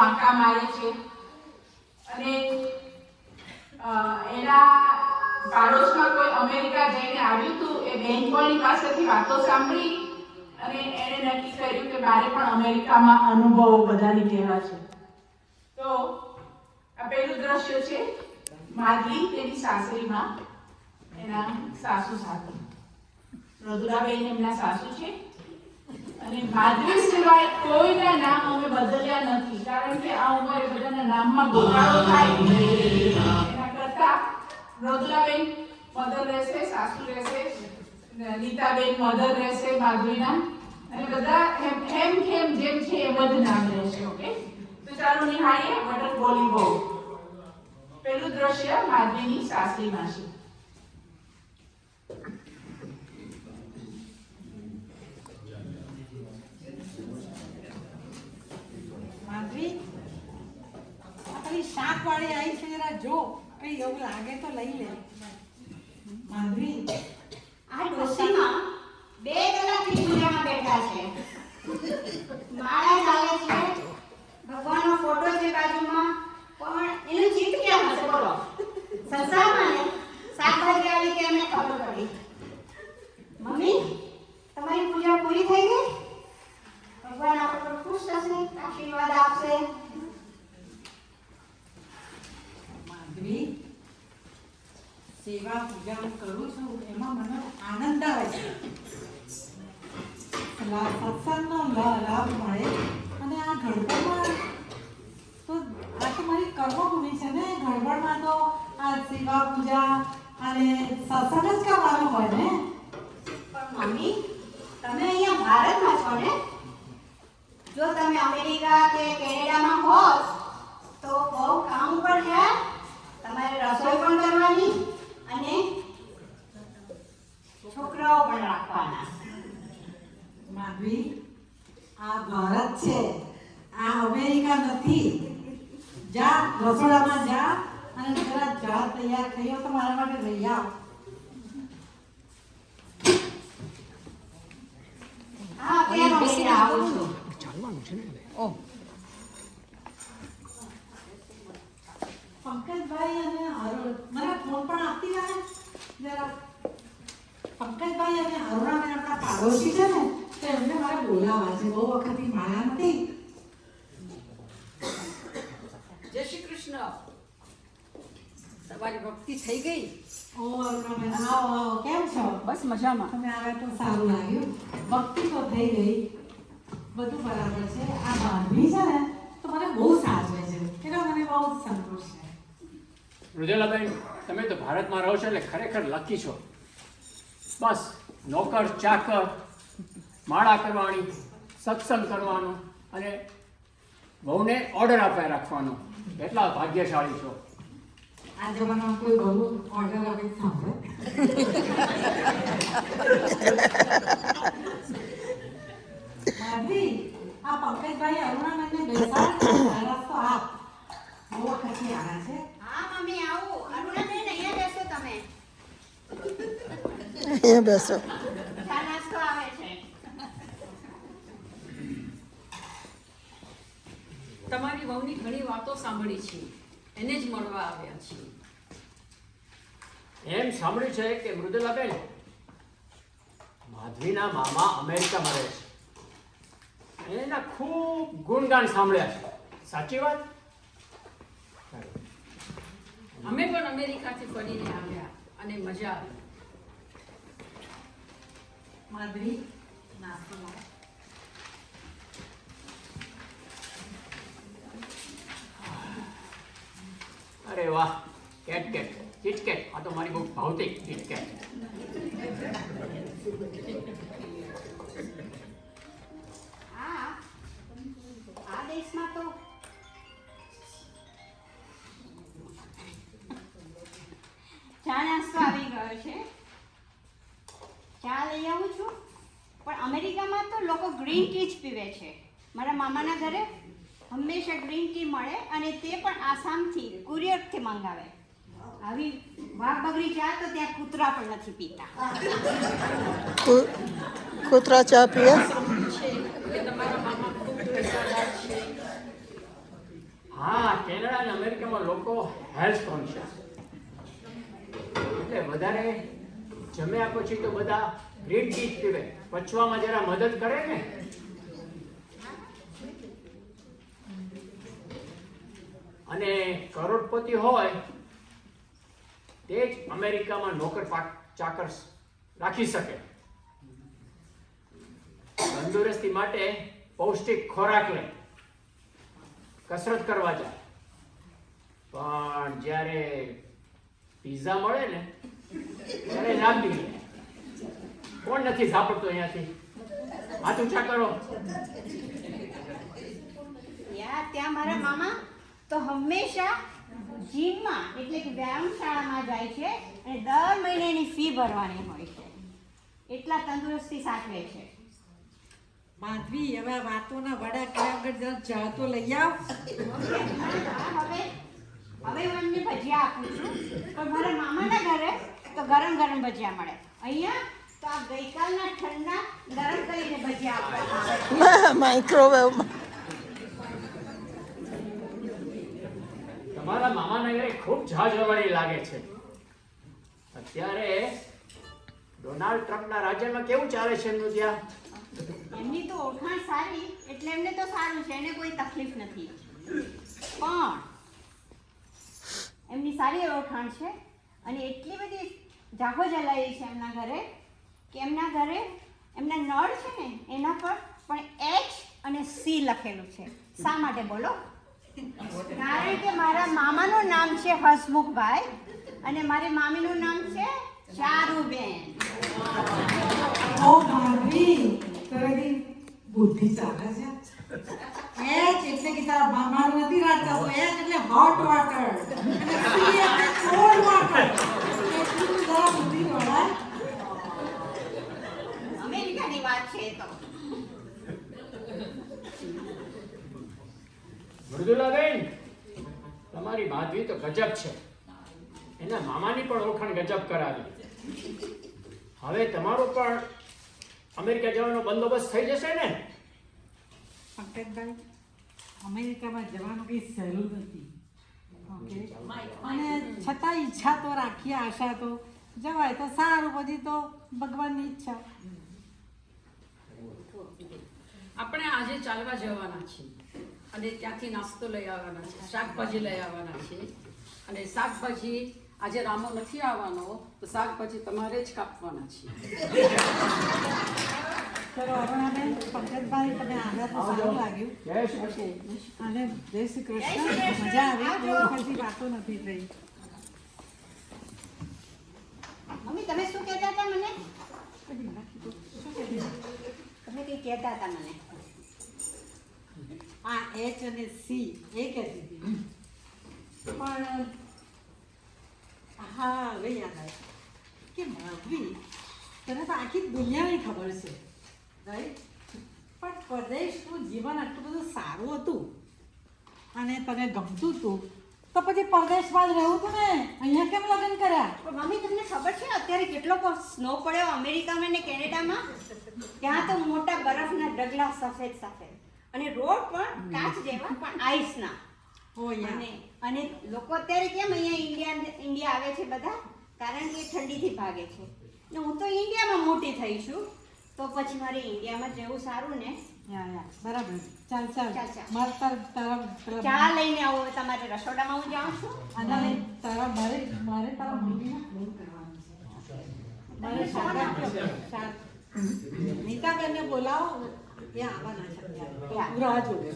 ફાંકા મારે છે અને એના પાડોશમાં કોઈ અમેરિકા જઈને આવ્યું હતું એ બેનપણી પાસેથી વાતો સાંભળી અને એણે નક્કી કર્યું કે મારે પણ અમેરિકામાં અનુભવો બધાની કહેવા છે. તો આ પહેલું દ્રશ્ય છે માધવી તેની સાસરીમાં એના સાસુ સાથે. મૃદુલાબેન એમના સાસુ છે અને માધવી સિવાય કોઈના નામ અમે બદલ્યા નથી, કારણ કે આ ઉંમરે બધાના નામમાં ગોટાળો થાય. એના કરતા મૃદુલાબેન મધર રહેશે, સાસુ રહેશે, નીતાબેન મધર રહેશે માધવીના, અને બધા હેમ ખેમ જેમ છે એ બધું નામ રહેશે. ઓકે, તો ચાલો નિહાળીએ બટર બોલી બહુ. પહેલું દ્રશ્ય માધવીની સાસરીમાં છે. માધવી, આ પેલી શાક વાળી આવી છે, જરા જો કઈ એવું લાગે તો લઈ લે. માધવી, આ ડોસીમાં 2 કલાકથી પૂજામાં બેઠા છે. માળા ચાલે છે, ભગવાનનો ફોટો છે બાજુમાં, પણ એનું ચિત્ત ક્યાં હશે બોલો? સંસારમાં ને શાકભાજી આવી કે અમને ખબર પડી. મમ્મી, તમારી પૂજા પૂરી થઈ ગઈ? ભગવાન આપણા પર ખુશ થશે, આશીર્વાદ આપશે. માધવી, સેવા પૂજા હું કરું છું એમાં મને આનંદ આવે છે. સત્સંગનો લાભ મળે અને આ ગડબડમાં તો આ તો મારી કર્મભૂમિ છે ને. ગડબડમાં તો આ સેવા પૂજા અને સત્સંગ જ કરવાનો હોય ને. પણ મમ્મી, તમે અહીંયા ભારતમાં છો ને? જો તમે અમેરિકા કે કેનેડામાં હોત તો બહુ કામ પણ છે, તમારે રસોઈ પણ કરવાની અને છોકરાઓ પણ રાખવાના. માધવી, આ ભારત છે, આ અમેરિકા નથી. જા રસોડામાં જા અને જરા ચા તૈયાર થઈ તો મારા માટે લઈ આવ. હા, કેમ લઈને આવું છું? પંકજભાઈ અને મને ફોન પણ આપતી રહે જરા. પંકજભાઈ અને અરુણાબેન આપણા પાડોશી છે ને, તો એમને મારે બોલાવવા છે. બહુ વખતથી મળ્યા નથી. જય શ્રી કૃષ્ણ. તમારી ભક્તિ થઈ ગઈ? ઓ અરુણાબેન, આવો આવો. કેમ છો? બસ મજામાં. તમે આવે તો સારું લાગ્યું. ભક્તિ તો થઈ ગઈ, બધું બરાબર છે. આ માધવી છે ને તો મને બહુ સાચવે છે, એટલે મને બહુ સંતોષ છે. મૃદુલાબેન, તમે તો ભારતમાં રહો છો એટલે ખરેખર લકી છો. બસ નોકર ચાકર, માળા કરવાની, સત્સંગ કરવાનો અને વહુને ઓર્ડર આપ્યા રાખવાનો. એટલા ભાગ્યશાળી છો. આ જમાનામાં કોઈ બહુ ઓર્ડર આપે સાંભળે? માધવી, આ પંકજભાઈ અરુણાબેનને બેસાડ, રસ્તો આપ. બહુ વખતથી આવ્યા છે. હા મમ્મી, આવું. અરુણાબેન, અહીંયા બેસો તમે. અહીંયા બેસો. ચા નાસ્તો આવે છે. તમારી વહુની ઘણી વાતો સાંભળી છે, એને જ મળવા આવ્યા છીએ. એમ સાંભળ્યું છે કે મૃદુલાબેન, માધવીના મામા અમેરિકામાં રહે છે. એના ખૂબ ગુણગાન સાંભળ્યા છે. સાચી વાત? અમે પણ અમેરિકાથી ફરીને આવ્યા અને મજા આવી. માધવી, નાસ્તો લાવ. અરે વાહ, કેટ કેટ, કિટકેટ. આ તો મારી બહુ ભાવતી કિટકેટ. આ દેશમાં તો ચા નાસ્તો આવી ગયો છે. ચા લઈ આવું છું. પણ અમેરિકામાં તો લોકો ગ્રીન ટી જ પીવે છે. મારા મામાના ઘરે હંમેશા ગ્રીન ટી મળે અને તે પણ આસામથી કુરિયરથી મંગાવે. આવી વાઘ બગડી ચા તો ત્યાં કૂતરા પણ નથી પીતા. કૂતરા ચા પીએ? કે તમારા મામા ખૂબ પૈસાદાર છે. લોકો હેલ્થ કોન્શિયસ, એટલે વધારે જમ્યા પછી તો બધા ગ્રીન ટી પીવે, પચવામાં જરા મદદ કરે ને. અને કરોડપતિ હોય તે જ અમેરિકામાં નોકર ચાકર રાખી શકે. તંદુરસ્તી માટે પૌષ્ટિક ખોરાક લે, કસરત કરવા જાય, પણ જ્યારે પિઝા મળે ને ત્યારે ઝાપટી લે. કોણ નથી ઝાપડતો અહીંયાથી? હાથ ઊંચા કરો. ત્યાં મારા મામા તો હંમેશા જીમમાં એટલે કે વ્યાયામશાળામાં જાય છે અને દર મહિને એની ફી ભરવાની હોય છે. એટલા તંદુરસ્તી સાચવે છે. માધવી, હવે આ વાતોના વડા કર્યા વગર જરા ચા તો લઈ આવ. હવે હું એમને ભજીયા આપું છું, પણ મારા મામાના ઘરે તો ગરમ ગરમ ભજીયા મળે. અહીંયા તો આ ગઈકાલના ઠંડા ગરમ કરીને ભજીયા આપવામાં આવે. માઇક્રોવેવમાં. તમારા મામાના ઘરે ખૂબ ઝાઝરવાળી લાગે છે. અત્યારે ડોનાલ્ડ ટ્રમ્પના રાજ્યમાં કેવું ચાલે છે એમનું ત્યાં? એમની તો ઓળખાણ સારી એટલે એમને તો સારું છે, એને કોઈ તકલીફ નથી. પણ એમની સારી ઓળખાણ છે અને એટલી બધી જાહો જલાઈ છે એમના ઘરે કે એમના ઘરે એમના નળ છે ને એના પર પણ H અને C લખેલું છે. શા માટે બોલો? કારણ કે મારા મામાનું નામ છે હસમુખભાઈ અને મારી મામીનું નામ છે ચારુબેન. ઓ માધવી, તારી બુદ્ધિ ચાલે છે. એચ એટલે કે તારા મામાનું નથી રાખતા, તો એચ એટલે હોટ વોટર અને સી એટલે કોલ્ડ વોટર. એટલું જરા બુદ્ધિ વળાય. અમેરિકાની વાત છે એ તો. મૃદુલાબેન, તમારી માધવી તો ગજબ છે. એના મામાની પણ ઓળખાણ ગજબ કરાવી. હવે તમારો પણ અમેરિકા જવાનો બંદોબસ્ત થઈ જશે ને? પંકજભાઈ, અમેરિકામાં જવાનું કંઈ સહેલું નથી. ઓકે, અને છતાં ઈચ્છા તો રાખીએ, આશા તો જવાય તો સારું, પછી તો ભગવાનની ઈચ્છા. આપણે આજે ચાલવા જવાના છીએ અને ત્યાંથી નાસ્તો લઈ આવવાના છે, શાકભાજી લઈ આવવાના છે. અને શાકભાજી આજે રામો નથી આવવાનો તો શાકભાજી તમારે જ કાપવાના છે. ચલો અરુણાબેન, પંકજભાઈ, તમે આવ્યા તો સારું લાગ્યું. જય શ્રી ઓકે, અને જય શ્રી કૃષ્ણ. મજા આવી, બહુ વખતથી વાતો નથી થઈ. મમ્મી તમે શું કહેતા હતા મને? શું કહેતી? તમે કંઈ કહેતા હતા મને. આ એચ અને સી એ કહેતી હતી. પણ હા, હવે યાદ આવ્યું કે માધવી, તને તો આખી દુનિયાની ખબર છે, રાઈટ? પણ પરદેશનું જીવન આટલું બધું સારું હતું અને તને ગમતું હતું તો પછી પરદેશમાં જ રહેવું હતું ને, અહીંયા કેમ લગ્ન કર્યા? પણ મમ્મી તમને ખબર છે અત્યારે કેટલો સ્નો પડ્યો અમેરિકામાં ને કેનેડામાં? ત્યાં તો મોટા બરફના ઢગલા સફેદ સફેદ અને રોડ પણ કાચ જેવા પણ આઈસના. ઓ યાર, અને લોકો અત્યારે કેમ અહીંયા ઇન્ડિયા આવે છે બધા? કારણ કે ઠંડીથી ભાગે છે. ને હું તો ઇન્ડિયામાં મોટી થઈ છું તો પછી મારે ઇન્ડિયામાં રહેવું સારું ને. યા બરાબર. ચાલ ચાલ ચાલ, ચાલ. મારે તારા ચા લઈને આવો. તમારે રસોડામાં હું જાઉં છું અને તારા મારે તારા મમ્મીને ફોન કરવાનો છે. મારે શારદા નીતાબેનને બોલાવો, એ આવવાના છે અત્યારે. રાહ જોવે.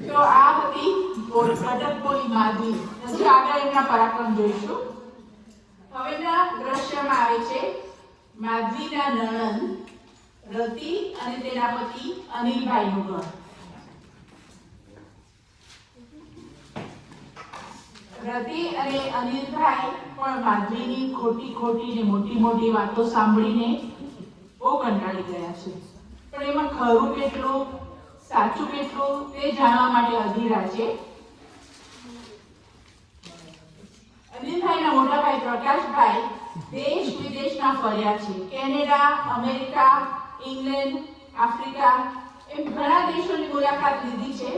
તો આ હતી મદદપોરી માધવી. પછી આગળ એમના પરાક્રમ જોઈશું. હવેના દ્રશ્યમાં આવે છે માધવીના નણંદ રતિ અને તેના પતિ અનિલભાઈનું ઘર. રતિ અને અનિલભાઈ પણ માધવીની ખોટી ને મોટી વાતો સાંભળીને બહુ કંટાળી ગયા છે. પણ એમાં ખરું કેટલું, સાચું કેટલું તે જાણવા માટે અધીરા છે. અનિલભાઈના મોટા ભાઈ પ્રકાશભાઈ દેશ વિદેશના ફર્યા છે. કેનેડા, અમેરિકા, ઇંગ્લેન્ડ, આફ્રિકા એમ ઘણા દેશોની મુલાકાત લીધી છે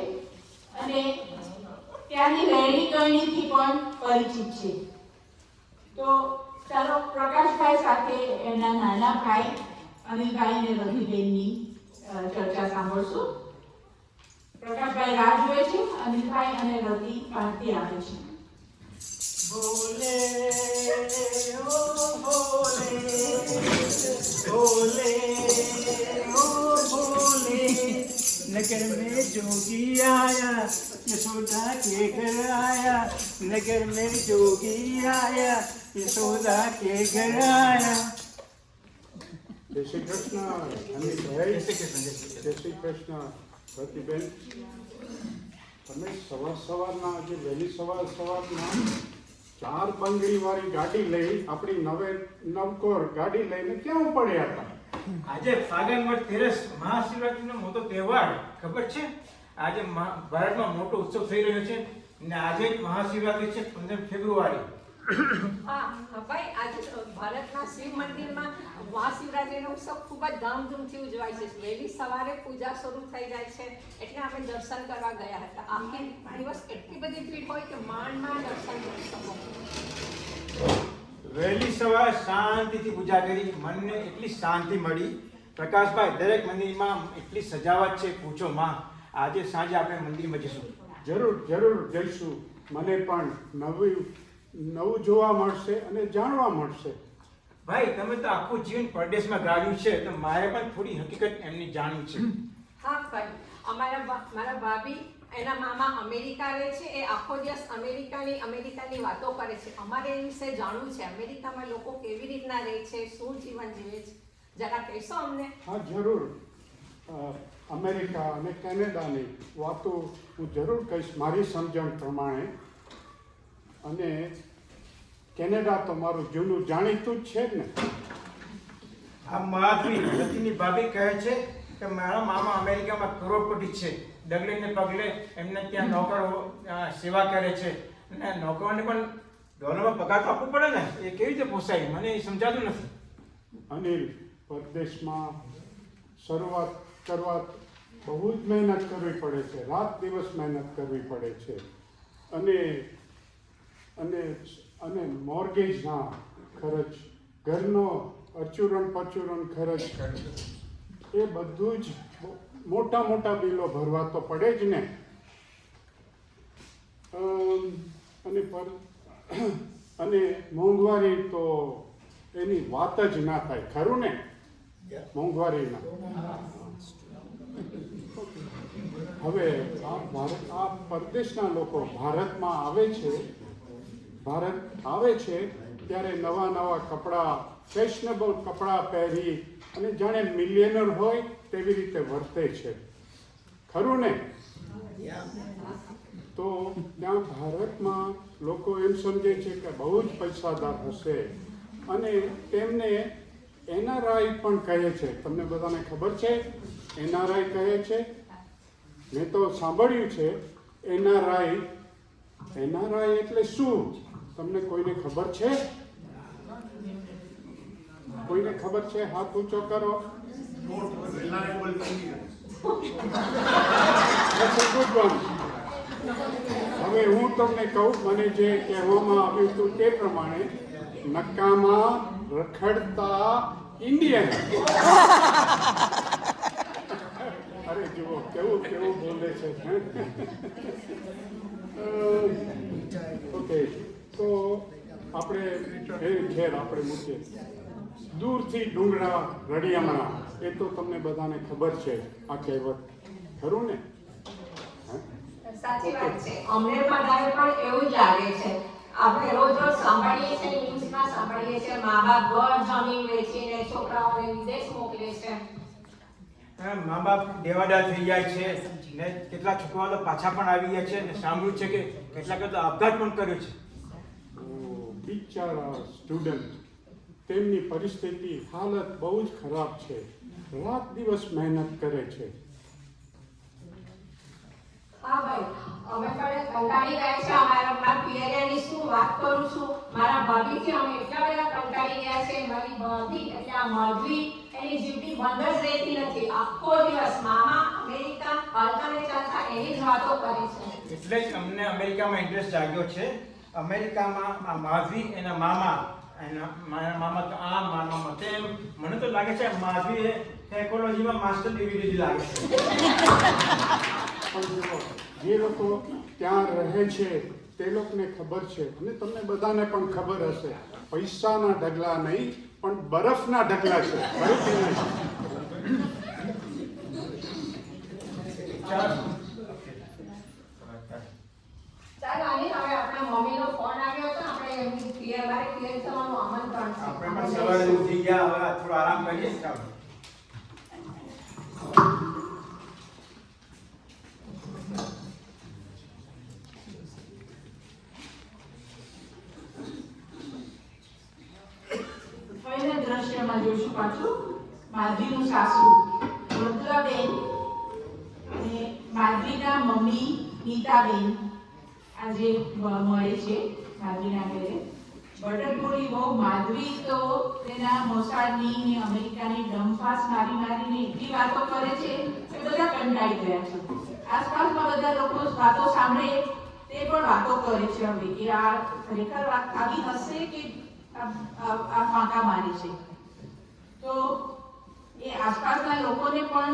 અને ત્યાંની રહેણી કરણીથી પણ પરિચિત છે. તો ચાલો પ્રકાશભાઈ સાથે એના નાના ભાઈ અનિલભાઈ અને રવિબેનની ચર્ચા સાંભળશું. પ્રકાશભાઈ રાહ જુએ છે. અનિલભાઈ અને રવિ પાર્ટી આવે છે. बोले ओ बोले बोले ओ बोले नगर में जोगी आया यशोदा के घर आया नगर में जोगी आया यशोदा के घर आया. જય શ્રી કૃષ્ણ અનિલભાઈ. જય શ્રી કૃષ્ણ રતિબેન. તમે સવારના આજે વહેલી સવારના 4 બંગડી વાળી ગાડી લઈ આપણી નવકોર ગાડી લઈને ક્યાં પડ્યા હતા? આજે ફાગણ વદ તેરસ મહાશિવરાત્રીનો મોટો તહેવાર ખબર છે. આજે ભારતમાં મોટો ઉત્સવ થઈ રહ્યો છે અને આજે મહાશિવરાત્રી છે 15 ફેબ્રુઆરી. હા ભાઈ, આજે ભારતના શિવ મંદિરમાં મહાશિવરાત્રીનો ઉત્સવ ખૂબ જ ધામધૂમથી ઉજવાય છે. વહેલી સવારે પૂજા શરૂ થઈ જાય છે એટલે અમે દર્શન કરવા ગયા હતા. આખી દિવસ એટલી બધી ભીડ હોય કે માંડ દર્શન કરી શકો. વહેલી સવારે શાંતિથી પૂજા કરી, મનને એટલી શાંતિ મળી. પ્રકાશભાઈ, દરેક મંદિરમાં એટલી સજાવટ છે પૂછો માં. આજે સાંજે આપણે મંદિરમાં જઈશું. જરૂર જઈશું. મને પણ નવું જોવા મળશે અને જાણવા મળશે. ભાઈ, તમે તો આખું જીવન પરદેશમાં ગાળ્યું છે તો મારે પણ થોડી હકીકત એમની જાણવી છે. હા ભાઈ, મારા ભાભી એના મામા અમેરિકા રહે છે. એ આખો દિવસ અમેરિકાની વાતો કરે છે. અમારે એ વિશે જાણવું છે. અમેરિકામાં લોકો કેવી રીતના રહે છે, શું જીવન જીવે છે, જરા કહેશો અમને? હા જરૂર. અમેરિકા અને કેનેડાની વાતો હું જરૂર કહીશ મારી સમજણ પ્રમાણે. અને કેનેડા તો મારું જૂનું જાણીતું જ છે ને. આ માધવી રતિની ભાભી કહે છે કે મારા મામા અમેરિકામાં કરોડપતિ છે. ડગલેને પગલે એમને ત્યાં નોકરો સેવા કરે છે અને નોકરોને પણ ડોલરમાં પગાર તો આપવું પડે ને. એ કેવી રીતે પોસાય? મને એ સમજાતું નથી. અનિલ, પરદેશમાં શરૂઆત કરવા બહુ જ મહેનત કરવી પડે છે. રાત દિવસ મહેનત કરવી પડે છે. અને મોર્ગેજના ખર્ચ, ઘરનો અચૂરણ પચૂરણ ખર્ચ, એ બધું જ મોટા બિલો ભરવા તો પડે જ ને. અને મોંઘવારી તો એની વાત જ ના થાય. ખરું ને? મોંઘવારીના હવે આ પરદેશના લોકો ભારતમાં આવે છે ત્યારે નવા કપડાં, ફેશનેબલ કપડાં પહેરી અને જાણે મિલિયનર હોય તેવી રીતે વર્તે છે. ખરું ને? તો ત્યાં ભારતમાં લોકો એમ સમજે છે કે બહુ જ પૈસાદાર હશે અને તેમને NRI પણ કહે છે. તમને બધાને ખબર છે NRI કહે છે? મેં તો સાંભળ્યું છે NRI એટલે શું? તમને કોઈને ખબર છે? કોઈને ખબર છે? હાથ ઊંચો કરો. હવે હું તમને કહું, મને જે કહેવામાં આવ્યું હતું તે પ્રમાણે નકામા રખડતા ઇન્ડિયન. અરે જુઓ કેવું બોલે છે. ઓકે, તો આપણે મૂકીએ. દૂરથી ડુંગરા રળિયામણા, એ તો તમને બધાને ખબર છે આ કહેવત. ખરું ને? સાચી વાત છે. અમને બધાને પણ એવું જ લાગે છે. આપણે રોજ સાંભળીએ છીએ, ન્યૂઝમાં સાંભળીએ છીએ, મા બાપ ઘર જમીન વેચીને છોકરાઓને વિદેશ મોકલે છે. મા બાપ દેવાદાર થઈ જાય છે ને કેટલા છોકરાઓ પાછા પણ આવી ગયા છે. ને સાંભળ્યું છે કે કેટલાક તો આપઘાત પણ કર્યો છે. બિચારા સ્ટુડન્ટ, તેમની પરિસ્થિતિ હાલત બહુ જ ખરાબ છે. રાત દિવસ મહેનત કરે છે. હા ભાઈ, અમે પણ કંટાળી ગયા છે. અમારા પિયરિયાની શું શું વાત કરું છું, મારા ભાભીથી અમે એટલા બધા કંટાળી ગયા છે. મારી ભાભી એટલે આ માધવી, એની ડ્યુટી બંધ જ રહેતી નથી. આખો દિવસ મામા અમેરિકા હાલતા ને ચાલતા એની જ વાતો કરે છે. એટલે જ અમને અમેરિકામાં ઇન્ટરેસ્ટ જાગ્યો છે. અમેરિકામાં આ માધવી એના મામા મારા મામા તો આમ મારા મામા તેમ. મને તો લાગે છે માધવી સાયકોલોજીમાં માસ્ટર ડિગ્રી લીધી લાગે છે. પણ જુઓ, જે લોકો ત્યાં રહે છે તે લોકોને ખબર છે, અને તમને બધાને પણ ખબર હશે, પૈસાના ઢગલા નહીં પણ બરફના ઢગલા છે. ખરું કે નહીં? ચાલો. ચાલો આની હવે આપણા મમ્મીનો ફોન આવ્યો હતો. આપણે એમની પિયર થવાનું આમંત્રણ છે. આપણે પણ સવારે ઉઠી ગયા, હવે થોડો આરામ કરીએ. ચાલો. પહેલા દ્રશ્યમાં જોઈશું પાછું માધવીનું સાસુ રુદ્રાબેન અને માધવીના મમ્મી નીતાબેન આજે મળે છે માધવીના ઘરે. બટરકોલી બહુ માધવી તો તેના મોસાળની ને અમેરિકાની ડંફાસ મારીને એટલી વાતો કરે છે કે બધા કંટાળી ગયા છે. આસપાસમાં બધા લોકો વાતો સાંભળે તે પણ વાતો કરે છે હવે કે આ ખરેખર વાત આવી હશે કે આ ફાંકા મારી છે. તો એ આસપાસના લોકોને પણ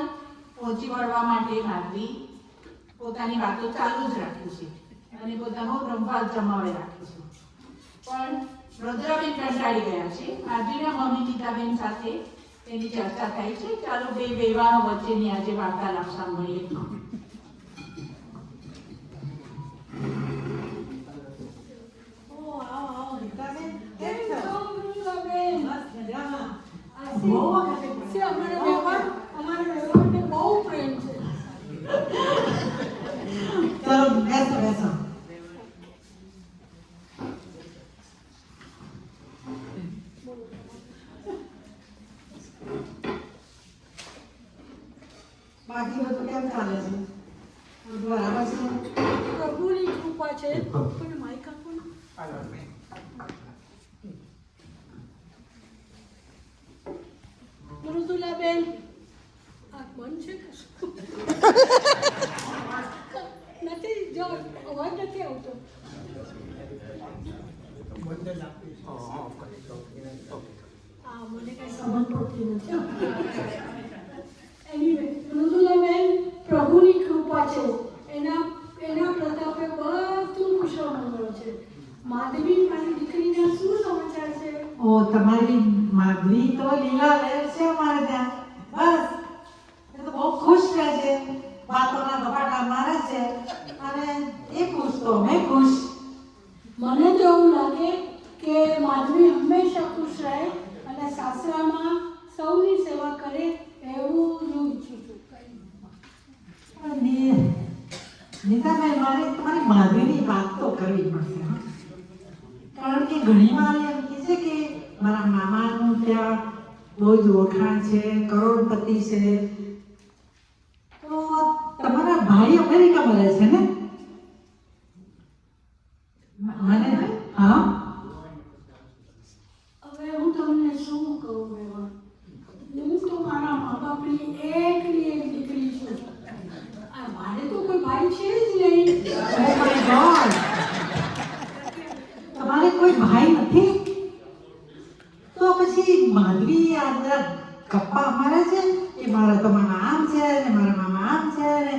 પહોંચી વળવા માટે માધવી પોતાની વાતો ચાલુ જ રાખે છે અને પોતાનો રંભાત જમાવી રાખે છે. પણ રુદ્રાબેન કંટાળી ગયા છે. માધવીના મમ્મી નીતાબેન સાથે તેની ચર્ચા થાય છે. ચાલો બે વેવાનો વચ્ચેની આજે વાર્તાલાપ સાંભળીએ. આવો રીતાબેન, કેમ છો? બસ મજામાં. બહુ વખતે ચાલો બેસો બેસો. બાકી બધું કેમ ચાલે છે? બરાબર છે? પ્રભુની કૃપા છે. પણ માઈક આપો ને. મૃદુલાબેન, આ બંધ છે કે શું? નથી, જો અવાજ નથી આવતો. હા, મને કઈ સમજ પડતી નથી. એનીવે, મૃદુલાબેન, પ્રભુની કૃપા છે. એના પ્રતાપે બધું કુશળ મંગળ છે. માધવી મારી દીકરીના શું સમાચાર છે? ઓ તમારી માધવી તો લીલા લહેર છે અમારે ત્યાં. બસ એ તો બહુ ખુશ રહે છે, વાતોના ગપાટા મારે છે, અને એ ખુશ તો અમે ખુશ. મને તો એવું લાગે કે માધવી હંમેશા ખુશ રહે અને સાસરામાં સૌની સેવા કરે એવું હું ઈચ્છું છું. નીતાબેન, મારે તમારી માધવીની વાત તો કરવી પડશે, હા? કારણ કે ઘણી વાર એમ કહે છે કે મારા મામાનું ત્યાં બહુ જ ઓળખાણ છે, કરોડપતિ છે. તો તમારા ભાઈ અમેરિકામાં રહે છે ને? મને હા, હવે હું તમને શું કહું એવા, હું તો મારા મા બાપની એકની એક દીકરી છું. આ મારે તો કોઈ ભાઈ છે જ નહીં. Oh my God! તમારે કોઈ ભાઈ નથી? તો પછી માધવી આ બધા ગપ્પા મારે છે કે મારા તો મામા આમ છે ને મારા મામા આમ છે ને.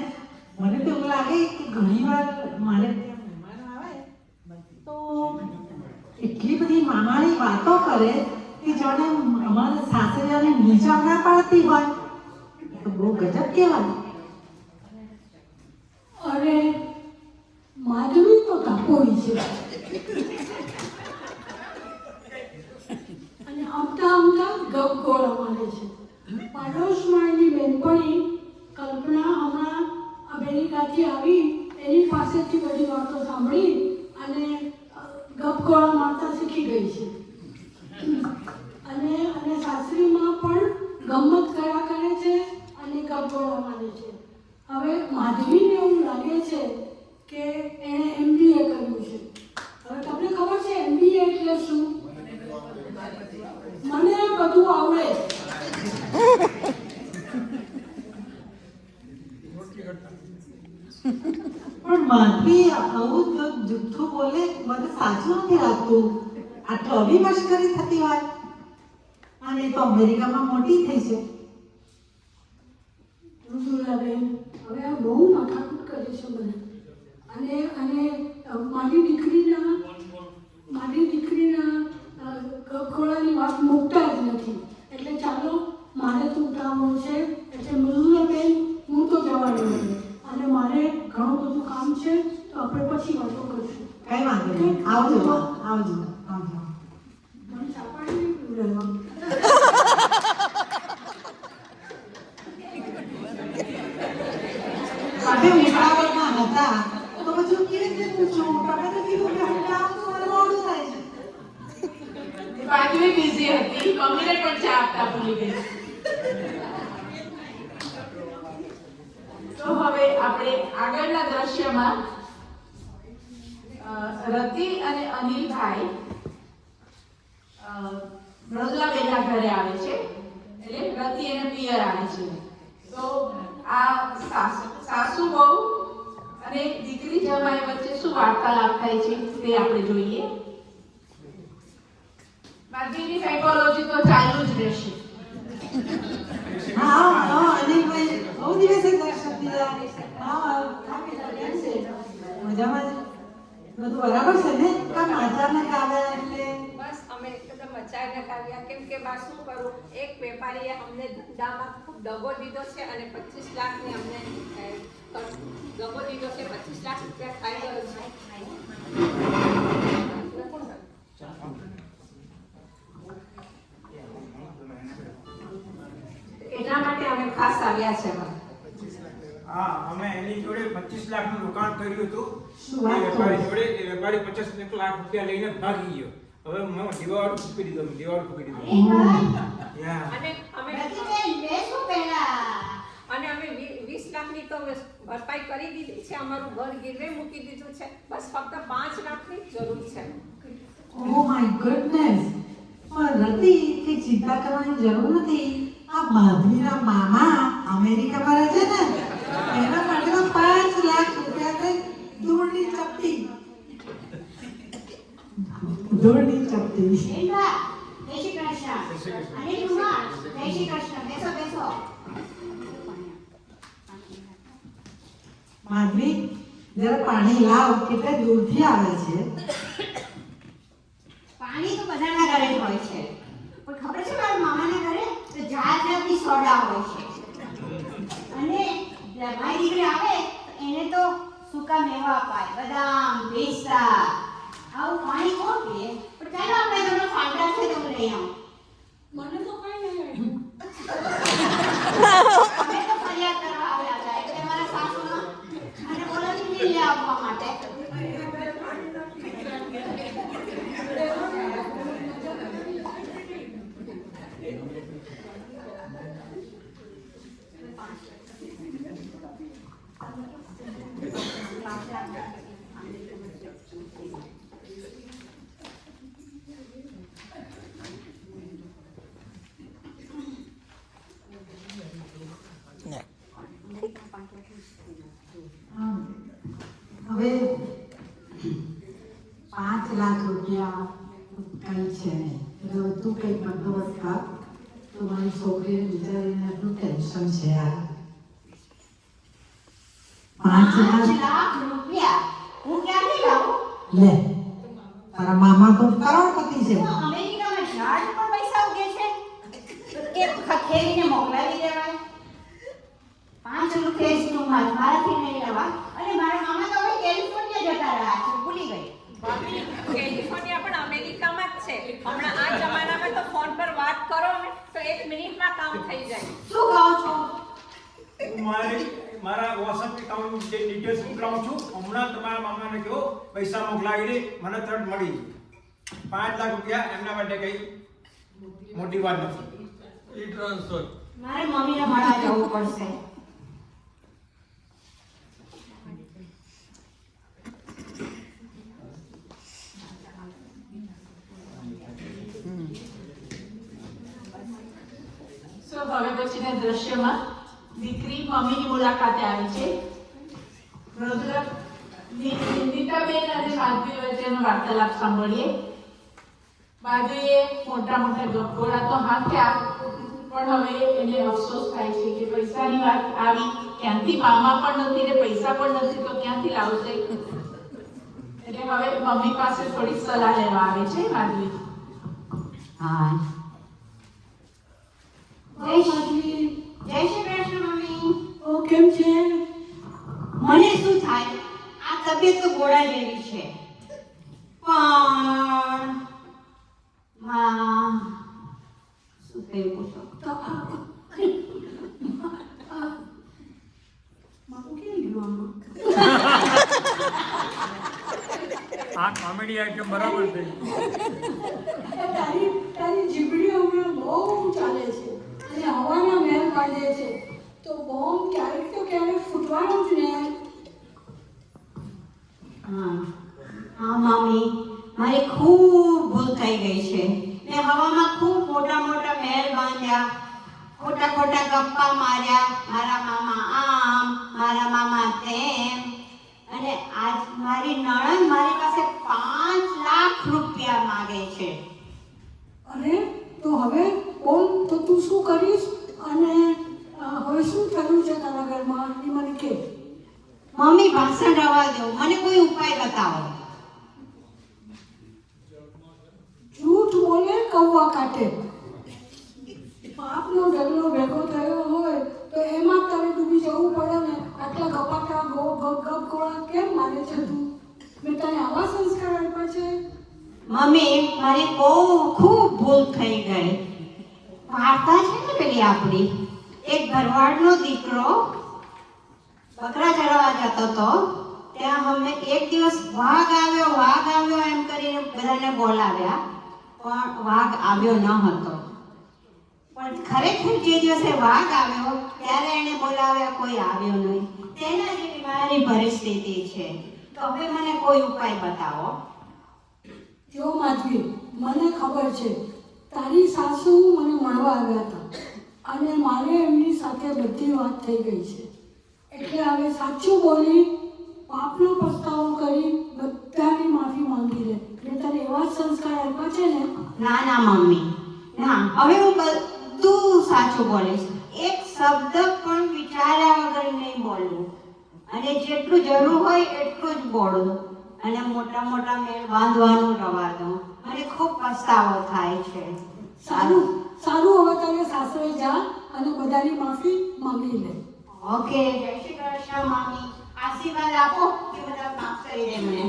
મને તો એવું લાગે કે ઘણી વાર મારે ત્યાં મહેમાનો આવે તો એટલી બધી મામાની વાતો કરે કે જાણે અમારા સાસરિયાને નીચા ના પાડતી હોય. તો બહુ ગજબ કહેવાય. અરે માધવી તો કાપોડી છે અને આમતા ગપગોળા મારે છે. પાડોશમાં એની બેનપણી કલ્પના હમણાં અમેરિકાથી આવી, એની પાસેથી બધી વાતો સાંભળી અને ગપગોળા મારતા શીખી ગઈ છે. અને સાસરીમાં પણ ગમત કર્યા કરે છે અને ગપગોળા મારે છે. હવે માધવીને એવું લાગે છે કે એણે MBA કર્યું છે. હવે તમને ખબર પણ માધવી આવું તો જુઠ્ઠું બોલે મને સાચું નથી લાગતું. આટલો અભિમશ્કરી થતી હોય અને એ તો અમેરિકામાં મોટી થઈ છે. મૃદુલાબેન, હવે આ બહુ માથાકૂટ કરે છે મને. અને મારી દીકરીના ખોળાની વાત મૂકતા જ નથી. એટલે ચાલો, મારે તો ઉતાવળ છે. એટલે મૃદુલાબેન, હું તો જવાની નથી અને મારે ઘણું બધું કામ છે, તો આપણે પછી વાતો કરીશું. કઈ વાંધો નહીં. આવજો આવજો આવજો. મને ચાપાડી નહીં પીવડાવવા. અમે ઉતાવળમાં હતા તો પછી કેવી રીતે પૂછું? તમે તો કીધું કે હું કામ તો મારે મોડું થાય છે. પાછવી બિઝી હતી, મમ્મીને પણ ચા આપતા ભૂલી ગઈ. તો હવે આપણે આગળના દ્રશ્યમાં રતિ અને અનિલભાઈ મૃદુલાબેનના ઘરે આવે છે. એટલે રતિ અને પિયર આવે છે. તો આ સાસુ બહુ અને દીકરી જમાઈ વચ્ચે શું વાર્તાલાપ થાય છે તે આપણે જોઈએ. માધવીની સાયકોલોજી તો ચાલુ જ રહેશે. હા હા અનિલભાઈ બહુ દિવસે દર્શન દીધા. હા કેમ છે? મજામાં છે? બધું બરાબર છે ને? કામ અચાનક આવ્યા એટલે બસ અમે એકદમ અચાનક આવ્યા, કેમ કે બા શું કરું, એક વેપારીએ અમને ધંધામાં ખૂબ દગો દીધો છે અને 25 લાખની અમને દગો દીધો છે. 25 લાખ રૂપિયા ખાઈ ગયો છે. એટલા માટે અમે ખાસ આવ્યા છે. હા, અમે એની જોડે 25 લાખનું રોકાણ કર્યું હતું. શું વાત એ કરો? વેપારી 25 લાખ રૂપિયા લઈને ભાગી ગયો. હવે મેં દિવાળ ફૂકી દીધો. યા. અને અમે રતિબેન, બેસો પહેલા. અને અમે 20 લાખની તો ભરપાઈ કરી દીધી છે. અમારું ઘર ગીરવે મૂકી દીધું છે. બસ ફક્ત 5 લાખની જરૂર છે. Oh my goodness. પણ રતિ કે ચિંતા કરવાની જરૂર નથી. આ માધવીના મામા અમેરિકામાં રહે છે ને, એના માટે 5 લાખ રૂપિયા ધૂળની ચપટી. બેનબા, જય શ્રી કૃષ્ણ. અને તુમા, જય શ્રી કૃષ્ણ. બેસો બેસો. માધવી જરા પાણી લાવ. કેટલા દૂરથી આવે છે. પાણી તો બધાના ઘરે જ હોય છે, પણ ખબર છે મારા મામાના ઘરે તો જાત જાતની સોડા હોય છે. અને મારી દીકરી આવે તો એને તો સૂકા મેવા અપાય, બદામ, પિસ્તા. આવું પાણી કોણ પીએ? પણ ચાલો આપણે તમને ફાયદા છે તો હું લઈ આવું. મને તો કઈ નહીં આવ્યું. અમે તો ફરિયાદ કરવા આવ્યા હતા એટલે મારા સાસુનો મને બોલાવી લઈ આવવા માટે. હવે 5 લાખ રૂપિયા કઈ છે નહીં. એટલે તું કઈ બંદોબસ્ત કર. તો મારી છોકરીને બિચારીને એટલું ટેન્શન છે યાર. 5 લાખ રૂપિયા હું ક્યાંથી લાવું? લે, તારા મામા તો કરોડપતિ છે. તો અમેરિકામાં ઝાડ પર પૈસા ઉગે છે કે ખખેરીને મોકલાવી દેવાય? 5 રૂપિયાનું મારાથી નહીં લેવાય. અને મારા મામા તો હવે કેલિફોર્નિયા જતા રહ્યા છે, ભૂલી ગઈ. કેલિફોર્નિયા પણ અમેરિકામાં જ છે. હમણાં આ જમાનામાં તો ફોન પર વાત કરો ને તો 1 મિનિટમાં કામ થઈ જાય. શું કહો છો? હું મારા વોટ્સએપ એકાઉન્ટની જે ડિટેલ્સ મોકલાવું છું. હમણાં તમારા મામાને કહો પૈસા મોકલાવી દે. મને તરત મળી જાય. 5 લાખ રૂપિયા એમના માટે કઈ મોટી વાત નથી. એ ટ્રાન્સફર મારે મમ્મીને મળવા જવું પડશે. હવે પછીના દ્રશ્યમાં દીકરી મમ્મીની મુલાકાતે આવી છે. નીતાબેન અને માધવી વચ્ચેનો વાર્તાલાપ સાંભળીએ. માધવીએ મોટા મોટા ગપગોળા તો હાંક્યા, પણ હવે એને અફસોસ થાય છે કે પૈસાની વાત આવી ક્યાંથી, મામા પણ નથી ને પૈસા પણ નથી તો ક્યાંથી લાવશે. એટલે હવે મમ્મી પાસે થોડી સલાહ લેવા આવે છે માધવી. હા, માધવી, જય શ્રી કૃષ્ણ મમ્મી. ઓ કેમ છે? મને શું થાય, આ તબિયત તો ઘોડા જેવી છે, પણ માં શું થયું પૂછો. મારું કેમ ગયું આમાં? આ કોમેડી આઈટમ બરાબર થઈ. તારી જીભડી હમણાં બહુ ચાલે છે અને હવાના મહેલ બાંધે છે, તો બોમ્બ ક્યારેક તો ક્યારેક ફૂટવાનો જ ને. હા મમ્મી, મારી ખૂબ ભૂલ થઈ ગઈ છે. મેં હવામાં ખૂબ મોટા મોટા મહેલ બાંધ્યા, ખોટા ખોટા ગપ્પા માર્યા, મારા મામા આમ, મારા મામા તેમ, અને આજ મારી નણંદ મારી પાસે 5 લાખ રૂપિયા માંગે છે. અરે તો હવે બોલ, તો તું શું કરીશ અને હવે શું થયું છે તારા ઘરમાં એ મને કે. મમ્મી ભાષણ રવા દો, મને કોઈ ઉપાય બતાવો. જૂઠ બોલે કૌવા કાટે. પાપનો ઢગલો ભેગો થયો હોય તો એમાં તારે ડૂબી જવું પડે ને. આટલા ગપાટા ગપ ગોળા કેમ મારે છે તું? મેં તને આવા સંસ્કાર આપ્યા છે? મમ્મી, મારી બહુ ખૂબ ભૂલ થઈ ગઈ. વાર્તા છે ને પેલી આપણી, એક ભરવાડનો દીકરો બકરા ચરાવવા જતો હતો. ત્યાં અમે એક દિવસ વાઘ આવ્યો એમ કરીને બધાને બોલાવ્યા, પણ વાઘ આવ્યો ન હતો. પણ ખરેખર જે દિવસે વાઘ આવ્યો ત્યારે એને બોલાવ્યા, કોઈ આવ્યો નહીં. તેના જેવી મારી પરિસ્થિતિ છે. તો હવે મને કોઈ ઉપાય બતાવો. જો માધવી, મને ખબર છે તારી સાસુ મને મળવા આવ્યા હતા અને મારે એમની સાથે બધી વાત થઈ ગઈ છે. એટલે હવે સાચું બોલી પાપનો પસ્તાવો કરી બધાની માફી માંગી લે. મેં તને એવા જ સંસ્કાર આપ્યા છે ને. ના મમ્મી, ના, હવે હું બધું સાચું બોલીશ. એક શબ્દ પણ વિચાર્યા વગર નહીં બોલું, અને જેટલું જરૂર હોય એટલું જ બોલું, અને મોટા મોટા મેળ બાંધવાનું રવા દો. મને ખૂબ પસ્તાવો થાય છે. સારું હવે તારે સાસરે જા અને બધાની માફી માંગી લે. ઓકે, જય શ્રી કૃષ્ણ મમ્મી. આશીર્વાદ આપો કે બધા માફ કરી દે મને.